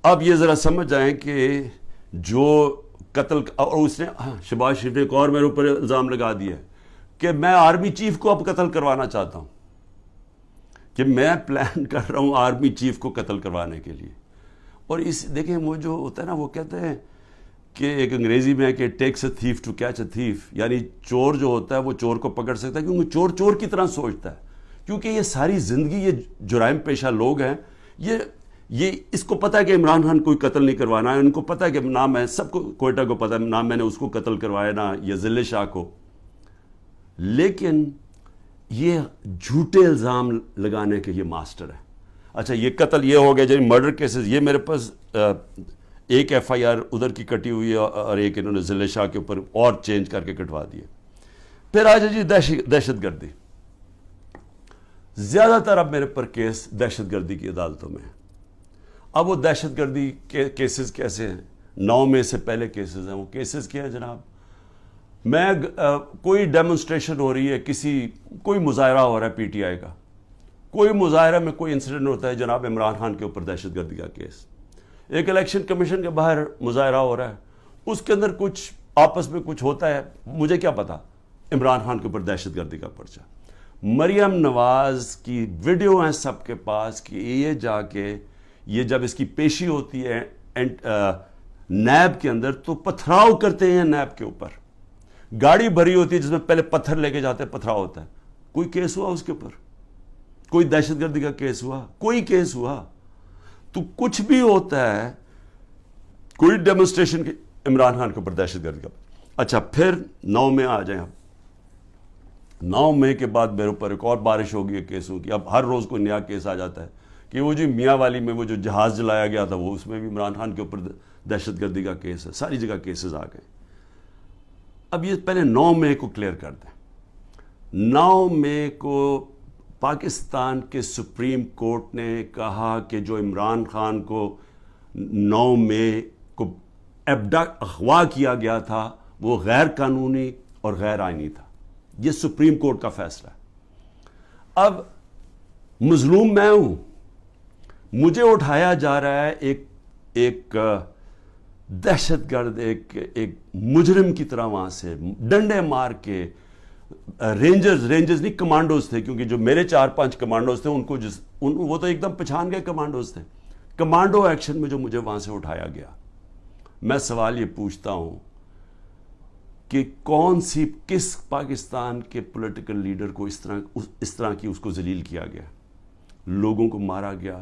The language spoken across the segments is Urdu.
اب یہ ذرا سمجھ جائیں کہ جو قتل، اور اس نے شہباز شریف نے ایک اور میرے اوپر الزام لگا دیا کہ میں آرمی چیف کو اب قتل کروانا چاہتا ہوں، کہ میں پلان کر رہا ہوں آرمی چیف کو قتل کروانے کے لیے. اور اس دیکھیں وہ جو ہوتا ہے نا، وہ کہتے ہیں کہ ایک انگریزی میں ہے کہ takes a thief to catch a thief, یعنی چور جو ہوتا ہے وہ چور کو پکڑ سکتا ہے کیونکہ چور چور کی طرح سوچتا ہے، کیونکہ یہ ساری زندگی یہ جرائم پیشہ لوگ ہیں، یہ اس کو پتہ ہے کہ عمران خان کوئی قتل نہیں کروانا ہے، ان کو پتہ ہے کہ نہ میں، سب کو کوئٹہ کو پتہ ہے نہ میں نے اس کو قتل کروایا نہ یہ ذل شاہ کو، لیکن یہ جھوٹے الزام لگانے کے یہ ماسٹر ہے. اچھا یہ قتل یہ ہو گیا، جب مرڈر کیسز، یہ میرے پاس ایک ایف آئی آر ادھر کی کٹی ہوئی ہے اور ایک انہوں نے ذل شاہ کے اوپر اور چینج کر کے کٹوا دیے. پھر آ جائے جی دہشت گردی. زیادہ تر اب میرے پر کیس دہشت گردی کی عدالتوں میں ہیں. اب وہ دہشت گردی کے کیسز کیسے ہیں؟ 9 مئی سے پہلے کیسز ہیں. وہ کیسز کیا ہے جناب؟ میں کوئی ڈیمونسٹریشن ہو رہی ہے، کوئی مظاہرہ ہو رہا ہے پی ٹی آئی کا، کوئی مظاہرہ میں کوئی انسیڈنٹ ہوتا ہے، جناب عمران خان کے اوپر دہشت گردی کا کیس. ایک الیکشن کمیشن کے باہر مظاہرہ ہو رہا ہے، اس کے اندر کچھ آپس میں کچھ ہوتا ہے، مجھے کیا پتا، عمران خان کے اوپر دہشت گردی کا پرچہ. مریم نواز کی ویڈیو ہیں سب کے پاس کہ یہ جا کے یہ جب اس کی پیشی ہوتی ہے نیب کے اندر تو پتھراؤ کرتے ہیں نیب کے اوپر. گاڑی بھری ہوتی ہے جس میں پہلے پتھر لے کے جاتے ہیں، پتھراؤ ہوتا ہے. کوئی کیس ہوا اس کے اوپر؟ کوئی دہشت گردی کا کیس ہوا؟ کوئی کیس ہوا؟ تو کچھ بھی ہوتا ہے، کوئی ڈیمونسٹریشن کے عمران خان کے اوپر دہشت گردی کا. اچھا پھر 9 مئی آ جائیں. اب 9 مئی کے بعد میرے اوپر ایک اور بارش ہوگی کیسوں کی. اب ہر روز کوئی نیا کیس آ جاتا ہے کہ وہ جو میاں والی میں وہ جو جہاز جلایا گیا تھا، وہ اس میں بھی عمران خان کے اوپر دہشت گردی کا کیس ہے. ساری جگہ کیسز آ گئے. اب یہ پہلے 9 مئی کو کلیئر کر دیں. 9 مئی کو پاکستان کے سپریم کورٹ نے کہا کہ جو عمران خان کو 9 مئی کو اغوا کیا گیا تھا وہ غیر قانونی اور غیر آئینی تھا. یہ سپریم کورٹ کا فیصلہ ہے. اب مظلوم میں ہوں، مجھے اٹھایا جا رہا ہے ایک دہشت گرد، ایک مجرم کی طرح، وہاں سے ڈنڈے مار کے. رینجرز نہیں، کمانڈوز تھے، کیونکہ جو میرے 4-5 کمانڈوز تھے ان کو وہ تو ایک دم پہچان گئے کمانڈوز تھے. کمانڈو ایکشن میں جو مجھے وہاں سے اٹھایا گیا، میں سوال یہ پوچھتا ہوں کہ کس پاکستان کے پولیٹیکل لیڈر کو اس طرح کی اس کو ذلیل کیا گیا؟ لوگوں کو مارا گیا،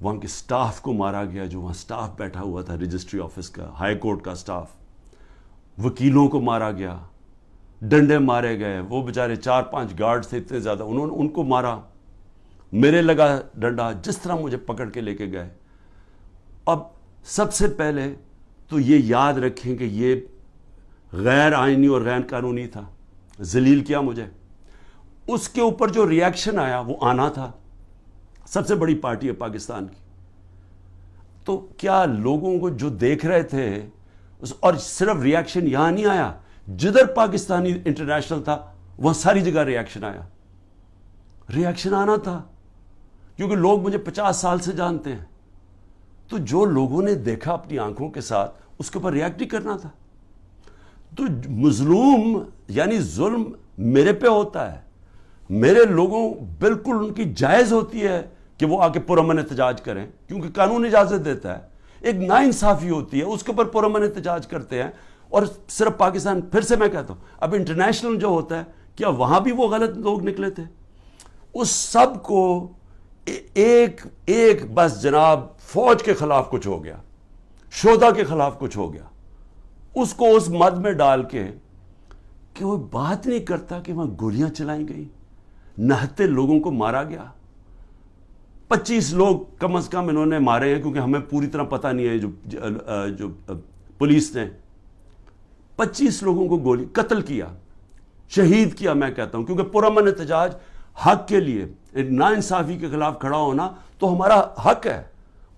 وہاں کے سٹاف کو مارا گیا، جو وہاں سٹاف بیٹھا ہوا تھا رجسٹری آفس کا، ہائی کورٹ کا سٹاف، وکیلوں کو مارا گیا، ڈنڈے مارے گئے. وہ بیچارے 4-5 گارڈز تھے اتنے زیادہ، انہوں نے ان کو مارا. میرے لگا ڈنڈا، جس طرح مجھے پکڑ کے لے کے گئے. اب سب سے پہلے تو یہ یاد رکھیں کہ یہ غیر آئینی اور غیر قانونی تھا، ذلیل کیا مجھے. اس کے اوپر جو ری ایکشن آیا وہ آنا تھا. سب سے بڑی پارٹی ہے پاکستان کی، تو کیا لوگوں کو جو دیکھ رہے تھے، اور صرف ری ایکشن یہاں نہیں آیا، جدھر پاکستانی انٹرنیشنل تھا وہاں ساری جگہ ری ایکشن آیا. ری ایکشن آنا تھا کیونکہ لوگ مجھے 50 سال سے جانتے ہیں. تو جو لوگوں نے دیکھا اپنی آنکھوں کے ساتھ، اس کے اوپر ریئیکٹ ہی کرنا تھا. تو مظلوم یعنی ظلم میرے پہ ہوتا ہے، میرے لوگوں بالکل ان کی جائز ہوتی ہے کہ وہ آ کے پرامن احتجاج کریں، کیونکہ قانون اجازت دیتا ہے. ایک ناانصافی ہوتی ہے، اس کے اوپر پرامن احتجاج کرتے ہیں. اور صرف پاکستان، پھر سے میں کہتا ہوں، اب انٹرنیشنل جو ہوتا ہے، کیا وہاں بھی وہ غلط لوگ نکلے تھے؟ اس سب کو ایک بس جناب فوج کے خلاف کچھ ہو گیا، شہداء کے خلاف کچھ ہو گیا، اس کو اس مد میں ڈال کے کہ وہ بات نہیں کرتا کہ وہاں گولیاں چلائیں گئی، نہتے لوگوں کو مارا گیا. 25 لوگ کم از کم انہوں نے مارے ہیں، کیونکہ ہمیں پوری طرح پتہ نہیں ہے. جو پولیس نے 25 لوگوں کو گولی قتل کیا، شہید کیا. میں کہتا ہوں کیونکہ پرامن احتجاج حق کے لیے، ناانصافی کے خلاف کھڑا ہونا تو ہمارا حق ہے.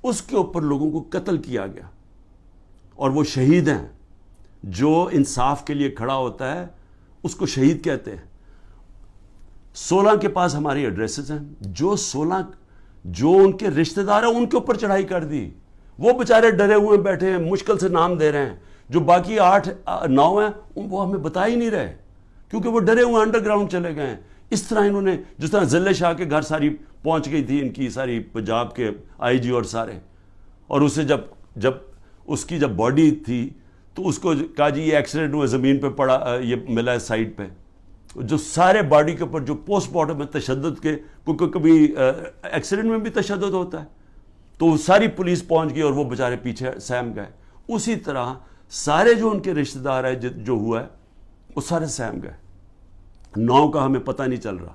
اس کے اوپر لوگوں کو قتل کیا گیا اور وہ شہید ہیں. جو انصاف کے لیے کھڑا ہوتا ہے اس کو شہید کہتے ہیں. 16 کے پاس ہماری ایڈریسز ہیں. جو ان کے رشتہ دار ہیں ان کے اوپر چڑھائی کر دی. وہ بیچارے ڈرے ہوئے بیٹھے ہیں, مشکل سے نام دے رہے ہیں. جو باقی 8-9 ہیں وہ ہمیں بتا ہی نہیں رہے, کیونکہ وہ ڈرے ہوئے انڈر گراؤنڈ چلے گئے ہیں. اس طرح انہوں نے, جس طرح ضلع شاہ کے گھر ساری پہنچ گئی تھی ان کی ساری پنجاب کے آئی جی اور سارے, اور اسے جب اس کی جب باڈی تھی تو اس کو کہا جی یہ ایکسیڈنٹ ہوا, زمین پہ پڑا, یہ ملا ہے سائڈ پہ. جو سارے باڈی کے اوپر جو پوسٹ مارٹم میں تشدد کے, کبھی ایکسیڈنٹ میں بھی تشدد ہوتا ہے, تو ساری پولیس پہنچ گئی اور وہ بیچارے پیچھے سہم گئے. اسی طرح سارے جو ان کے رشتہ دار ہیں جو ہوا ہے وہ سارے سہم گئے. 9 کا ہمیں پتہ نہیں چل رہا,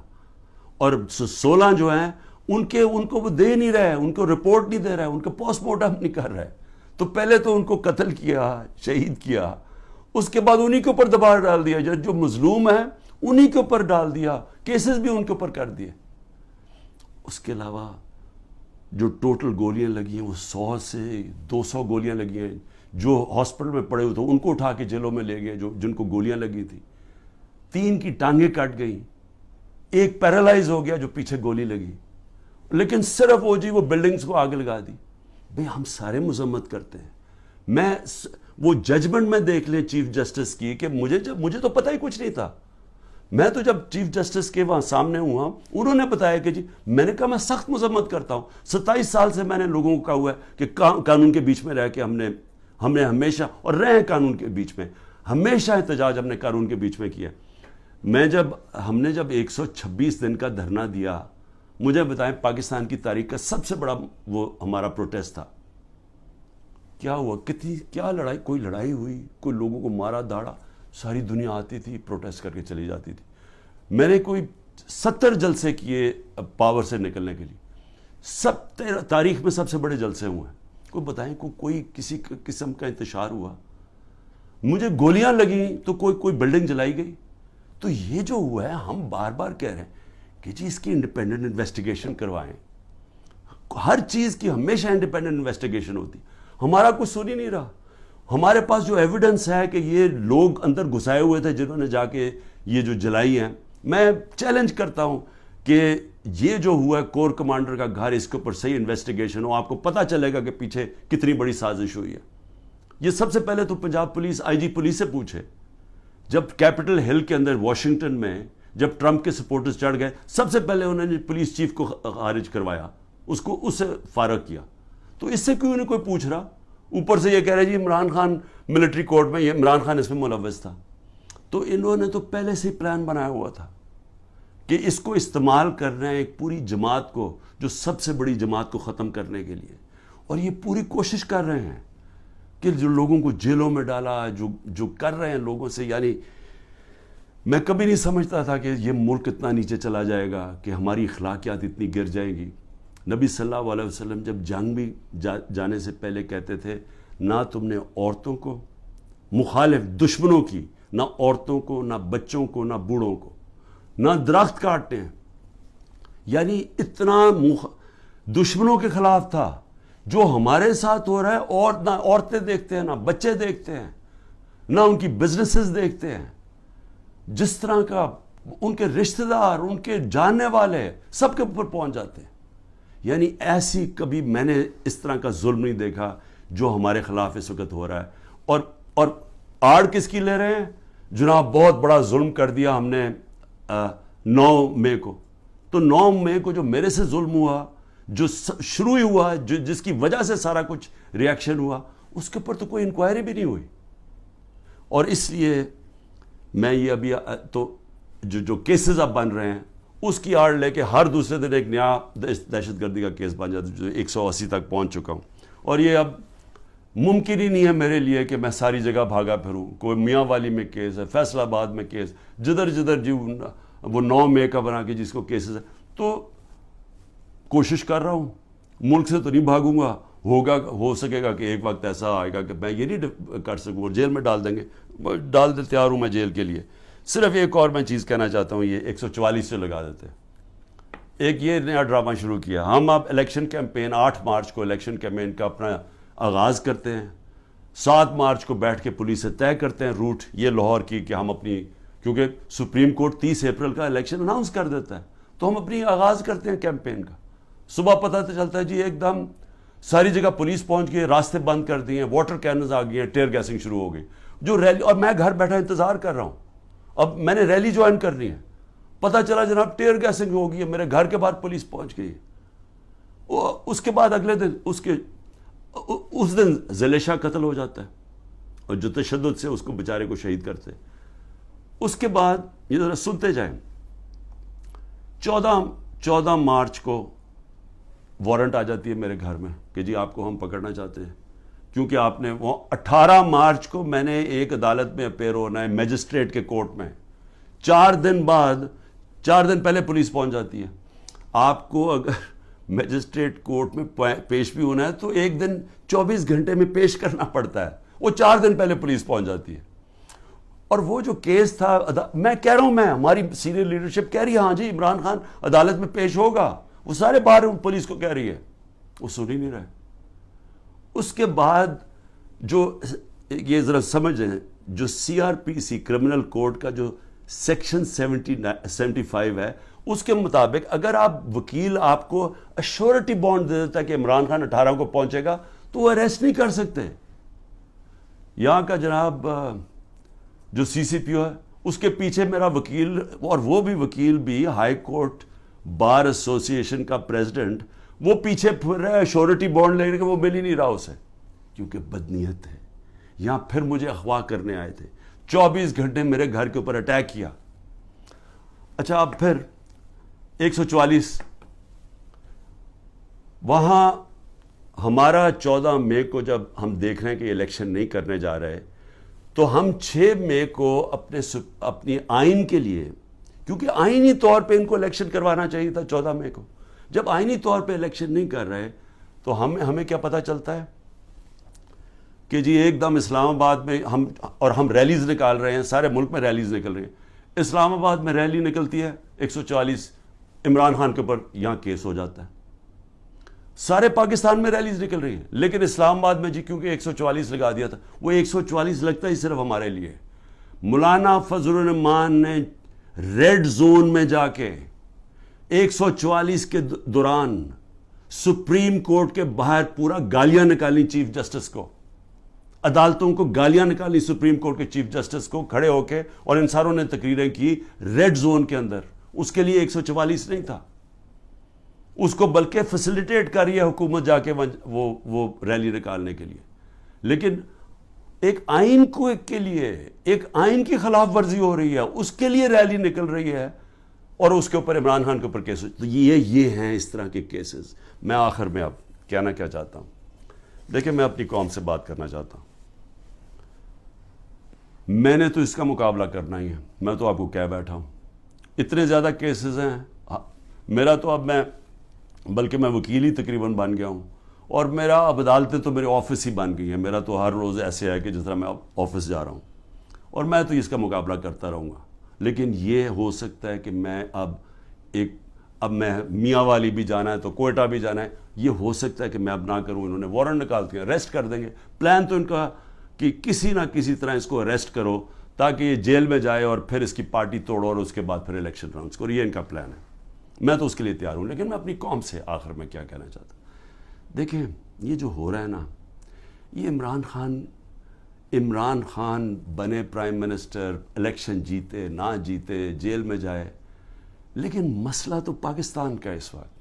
اور 16 جو ہیں ان کو وہ دے نہیں رہے, ان کو رپورٹ نہیں دے رہے, ان کو پوسٹ مارٹم نہیں کر رہے. تو پہلے تو ان کو قتل کیا, شہید کیا, اس کے بعد انہی کے اوپر دباؤ ڈال دیا, جو مظلوم ہے انہی کے اوپر ڈال دیا, کیسز بھی ان کے اوپر کر دیے. اس کے علاوہ جو ٹوٹل گولیاں لگی ہیں وہ 100 سے 200 گولیاں لگی ہیں. جو ہاسپٹل میں پڑے ہوئے تھے ان کو اٹھا کے جیلوں میں لے گئے جن کو گولیاں لگی تھی. 3 کی ٹانگیں کٹ گئیں, 1 پیرالائز ہو گیا جو پیچھے گولی لگی. لیکن صرف وہ بلڈنگز کو آگ لگا دی. بھئی ہم سارے مذمت کرتے ہیں. وہ ججمنٹ میں دیکھ لیں چیف جسٹس کی, کہ مجھے تو پتہ ہی کچھ نہیں تھا. میں تو جب چیف جسٹس کے وہاں سامنے ہوا, انہوں نے بتایا کہ جی, میں نے کہا میں سخت مذمت کرتا ہوں. 27 سال سے میں نے لوگوں کو کہا ہوا ہے کہ قانون کے بیچ میں رہ کے ہم نے ہمیشہ, اور رہے ہیں قانون کے بیچ میں, ہمیشہ احتجاج ہم نے قانون کے بیچ میں کیا. ہم نے جب 126 دن کا دھرنا دیا, مجھے بتائیں پاکستان کی تاریخ کا سب سے بڑا وہ ہمارا پروٹیسٹ تھا. کیا ہوا, کیا لڑائی, کوئی لڑائی ہوئی, کوئی لوگوں کو مارا داڑا, ساری دنیا آتی تھی پروٹیسٹ کر کے چلی جاتی تھی. میں نے کوئی 70 جلسے کیے پاور سے نکلنے کے لیے, تاریخ میں سب سے بڑے جلسے ہوئے ہیں. کوئی بتائیں کوئی کسی قسم کا انتشار ہوا, مجھے گولیاں لگیں تو کوئی بلڈنگ جلائی گئی. تو یہ جو ہوا ہے, ہم بار بار کہہ رہے ہیں کہ جی اس کی انڈیپینڈنٹ انویسٹیگیشن کروائیں. ہر چیز کی ہمیشہ انڈیپینڈنٹ انویسٹیگیشن ہوتی. ہمارا کچھ سن ہی نہیں رہا. ہمارے پاس جو ایویڈنس ہے کہ یہ لوگ اندر گھسائے ہوئے تھے جنہوں نے جا کے یہ جو جلائی ہیں, میں چیلنج کرتا ہوں کہ یہ جو ہوا ہے کور کمانڈر کا گھر, اس کے اوپر صحیح انویسٹیگیشن ہو, آپ کو پتہ چلے گا کہ پیچھے کتنی بڑی سازش ہوئی ہے. یہ سب سے پہلے تو پنجاب پولیس, آئی جی پولیس سے پوچھے. جب کیپٹل ہل کے اندر واشنگٹن میں جب ٹرمپ کے سپورٹرز چڑھ گئے, سب سے پہلے انہوں نے پولیس چیف کو خارج کروایا, اس سے فارغ کیا. تو اس سے کیوں نہیں کوئی پوچھ رہا؟ اوپر سے یہ کہہ رہے جی عمران خان ملٹری کورٹ میں, یہ عمران خان اس میں ملوث تھا. تو انہوں نے تو پہلے سے ہی پلان بنایا ہوا تھا کہ اس کو استعمال کر رہے ہیں ایک پوری جماعت کو, جو سب سے بڑی جماعت کو ختم کرنے کے لیے. اور یہ پوری کوشش کر رہے ہیں کہ جو لوگوں کو جیلوں میں ڈالا, جو کر رہے ہیں لوگوں سے. یعنی میں کبھی نہیں سمجھتا تھا کہ یہ ملک اتنا نیچے چلا جائے گا, کہ ہماری اخلاقیات اتنی گر جائیں گی. نبی صلی اللہ علیہ وسلم جب جنگ بھی جانے سے پہلے کہتے تھے, نہ تم نے عورتوں کو, مخالف دشمنوں کی, نہ عورتوں کو, نہ بچوں کو, نہ بوڑھوں کو, نہ درخت کاٹتے ہیں. یعنی اتنا دشمنوں کے خلاف تھا. جو ہمارے ساتھ ہو رہا ہے, اور نہ عورتیں دیکھتے ہیں, نہ بچے دیکھتے ہیں, نہ ان کی بزنسز دیکھتے ہیں. جس طرح کا ان کے رشتہ دار, ان کے جاننے والے سب کے اوپر پہنچ جاتے ہیں. یعنی ایسی کبھی میں نے اس طرح کا ظلم نہیں دیکھا جو ہمارے خلاف اس وقت ہو رہا ہے. اور آڑ کس کی لے رہے ہیں؟ جناب بہت بڑا ظلم کر دیا ہم نے 9 مئی کو. تو 9 مئی کو جو میرے سے ظلم ہوا, جو شروع ہی ہوا, جس کی وجہ سے سارا کچھ ریاکشن ہوا, اس کے اوپر تو کوئی انکوائری بھی نہیں ہوئی. اور اس لیے میں یہ ابھی تو جو کیسز اب بن رہے ہیں, اس کی آڑ لے کے ہر دوسرے دن ایک نیا دہشت گردی کا کیس بن جاتا ہے, جو 180 تک پہنچ چکا ہوں. اور یہ اب ممکن ہی نہیں ہے میرے لیے کہ میں ساری جگہ بھاگا پھروں. کوئی میاں والی میں کیس ہے, فیصل آباد میں کیس, جدھر جی وہ 9 مئی کا بنا کے جس کو کیسز ہے. تو کوشش کر رہا ہوں, ملک سے تو نہیں بھاگوں گا. ہو سکے گا کہ ایک وقت ایسا آئے گا کہ میں یہ نہیں کر سکوں, اور جیل میں ڈال دیں گے, ڈال دے, تیار ہوں میں جیل کے لیے. صرف ایک اور میں چیز کہنا چاہتا ہوں, یہ 144 سے لگا دیتے. ایک یہ نیا ڈرامہ شروع کیا. ہم اب الیکشن کیمپین 8 مارچ کو الیکشن کیمپین کا اپنا آغاز کرتے ہیں. 7 مارچ کو بیٹھ کے پولیس سے طے کرتے ہیں روٹ یہ لاہور کی, کہ ہم اپنی, کیونکہ سپریم کورٹ 30 اپریل کا الیکشن اناؤنس کر دیتا ہے, تو ہم اپنی آغاز کرتے ہیں کیمپین کا. صبح پتہ تو چلتا ہے جی ایک دم ساری جگہ پولیس پہنچ گئی, راستے بند کر دیے ہیں, واٹر کیننز آ گئی ہیں, ٹیئر گیسنگ شروع ہو گئی جو ریلی, اور میں گھر بیٹھا انتظار کر رہا ہوں. اب میں نے ریلی جوائن کرنی ہے, پتہ چلا جناب ٹیئر گیسنگ ہو گئی ہے, میرے گھر کے باہر پولیس پہنچ گئی ہے. اس کے بعد اگلے دن اس دن ذیل شاہ قتل ہو جاتا ہے, اور جو تشدد سے اس کو بیچارے کو شہید کرتے. اس کے بعد یہ ذرا سنتے جائیں, 14 مارچ کو وارنٹ آ جاتی ہے میرے گھر میں کہ جی آپ کو ہم پکڑنا چاہتے ہیں, کیونکہ آپ نے 18 مارچ کو میں نے ایک عدالت میں اپیئر ہونا ہے, میجسٹریٹ کے کورٹ میں. 4 دن پہلے پولیس پہنچ جاتی ہے. آپ کو اگر میجسٹریٹ کورٹ میں پیش بھی ہونا ہے تو ایک دن 24 گھنٹے میں پیش کرنا پڑتا ہے, وہ 4 دن پہلے پولیس پہنچ جاتی ہے. اور وہ جو کیس تھا, میں کہہ رہا ہوں, ہماری سینئر لیڈرشپ کہہ رہی ہے ہاں جی عمران خان عدالت میں پیش ہوگا, وہ سارے باہر پولیس کو کہہ رہی ہے, وہ سن ہی نہیں رہے. اس کے بعد جو یہ ذرا سمجھیں, جو CRPC کرمنل کوڈ کا جو سیکشن 75 ہے, اس کے مطابق اگر آپ وکیل آپ کو ایشورٹی بانڈ دے دیتا ہے کہ عمران خان 18 کو پہنچے گا تو وہ اریسٹ نہیں کر سکتے. یہاں کا جناب جو CCPO ہے اس کے پیچھے میرا وکیل, اور وہ بھی وکیل بھی ہائی کورٹ بار ایسوسیشن کا پریزیڈنٹ, وہ پیچھے پھر رہا ہے ایشورٹی بانڈ لینے کے, وہ مل ہی نہیں رہا اسے, کیونکہ بدنیت ہے. یہاں پھر مجھے اغوا کرنے آئے تھے, 24 گھنٹے میرے گھر کے اوپر اٹیک کیا. اچھا اب پھر 144 وہاں ہمارا 14 مئی کو جب ہم دیکھ رہے ہیں کہ الیکشن نہیں کرنے جا رہے, تو ہم 6 مئی کو اپنی آئین کے لیے, کیونکہ آئینی طور پہ ان کو الیکشن کروانا چاہیے تھا 14 مئی کو, جب آئینی طور پہ الیکشن نہیں کر رہے تو ہمیں کیا پتہ چلتا ہے کہ جی ایک دم اسلام آباد میں ہم ریلیز نکال رہے ہیں, سارے ملک میں ریلیز نکل رہی ہیں. اسلام آباد میں ریلی نکلتی ہے 144, عمران خان کے اوپر یہاں کیس ہو جاتا ہے. سارے پاکستان میں ریلیز نکل رہی ہیں, لیکن اسلام آباد میں جی کیونکہ 144 لگا دیا تھا, وہ 144 لگتا ہی صرف ہمارے لیے. مولانا فضل الرحمان نے ریڈ زون میں جا کے 144 کے دوران سپریم کورٹ کے باہر پورا گالیاں نکالی چیف جسٹس کو, عدالتوں کو گالیاں نکالی سپریم کورٹ کے چیف جسٹس کو کھڑے ہو کے, اور ان ساروں نے تقریریں کی ریڈ زون کے اندر. اس کے لیے 144 نہیں تھا, اس کو بلکہ فیسیلیٹیٹ کر رہی ہے حکومت جا کے وہ ریلی نکالنے کے لیے. لیکن ایک آئین کے لیے, ایک آئین کی خلاف ورزی ہو رہی ہے, اس کے لیے ریلی نکل رہی ہے, اور اس کے اوپر عمران خان کے اوپر کیس. تو یہ ہیں اس طرح کے کیسز. میں آخر میں اب کہنا کیا چاہتا ہوں, دیکھیں میں اپنی قوم سے بات کرنا چاہتا ہوں. میں نے تو اس کا مقابلہ کرنا ہی ہے, میں تو آپ کو کہہ بیٹھا ہوں. اتنے زیادہ کیسز ہیں میرا, تو اب بلکہ میں وکیل ہی تقریباً بن گیا ہوں, اور میرا اب عدالتیں تو میرے آفس ہی بن گئی ہیں. میرا تو ہر روز ایسے ہے کہ جس طرح میں آفس جا رہا ہوں, اور میں تو اس کا مقابلہ کرتا رہوں گا. لیکن یہ ہو سکتا ہے کہ میں اب میں میاں والی بھی جانا ہے تو کوئٹہ بھی جانا ہے, یہ ہو سکتا ہے کہ میں اب نہ کروں. انہوں نے وارنٹ نکالتے ہیں, اریسٹ کر دیں گے. پلان تو ان کا کہ کسی نہ کسی طرح اس کو اریسٹ کرو تاکہ یہ جیل میں جائے, اور پھر اس کی پارٹی توڑو, اور اس کے بعد پھر الیکشن راؤنڈس کرو. یہ ان کا پلان ہے, میں تو اس کے لیے تیار ہوں. لیکن میں اپنی قوم سے آخر میں کیا کہنا چاہتا ہوں, دیکھیں یہ جو ہو رہا ہے نا, یہ عمران خان بنے پرائم منسٹر, الیکشن جیتے نہ جیتے, جیل میں جائے, لیکن مسئلہ تو پاکستان کا اس وقت.